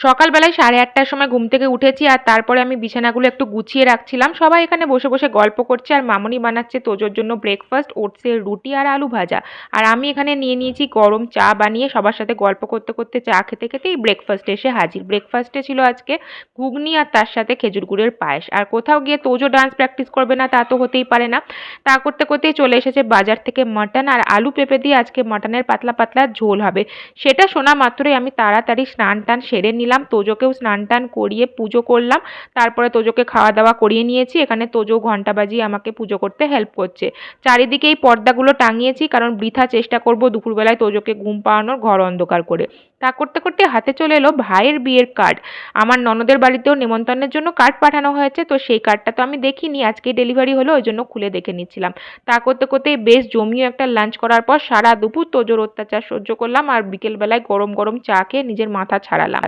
সকালবেলায় 8:30টার সময় ঘুম থেকে উঠেছি, আর তারপরে আমি বিছানাগুলো একটু গুছিয়ে রাখছিলাম। সবাই এখানে বসে বসে গল্প করছে, আর মামুনি বানাচ্ছে তোজোর জন্য ব্রেকফাস্ট, ওটসের রুটি আর আলু ভাজা। আর আমি এখানে নিয়ে নিয়েছি গরম চা বানিয়ে, সবার সাথে গল্প করতে করতে চা খেতে খেতেই ব্রেকফাস্টে এসে হাজির। ব্রেকফাস্টে ছিল আজকে ঘুগনি আর তার সাথে খেজুর গুড়ের পায়েস। আর কোথাও গিয়ে তোজো ডান্স প্র্যাকটিস করবে না তা তো হতেই পারে না। তা করতে করতেই চলে এসেছে বাজার থেকে মাটন, আর আলু পেঁপে দিয়ে আজকে মাটনের পাতলা পাতলা ঝোল হবে। সেটা শোনা মাত্রই আমি তাড়াতাড়ি স্নান টান সেরে নিলাম, তোজোকেও স্নান টান করিয়ে পুজো করলাম। তারপরে তোজোকে খাওয়া দাওয়া করিয়ে নিয়েছি। এখানে তোজো ঘন্টা বাজিয়ে আমাকে পুজো করতে হেল্প করছে। চারিদিকে এই পর্দাগুলো টাঙিয়েছি, কারণ বৃথা চেষ্টা করব দুপুরবেলায় তোজোকে ঘুম পাড়ানোর ঘর অন্ধকার করে। তা করতে করতে হাতে চলে এলো ভাইয়ের বিয়ের কার্ড। আমার ননদের বাড়িতেও নেমন্তন্নের জন্য কার্ড পাঠানো হয়েছে, তো সেই কার্ডটা তো আমি দেখিনি, আজকেই ডেলিভারি হলো, ওই জন্য খুলে দেখে নিচ্ছিলাম। তা করতে করতেই বেশ জমিয়ে একটা লাঞ্চ করার পর সারা দুপুর তোজোর অত্যাচার সহ্য করলাম, আর বিকেলবেলায় গরম গরম চা খেয়ে নিজের মাথা ছাড়ালাম।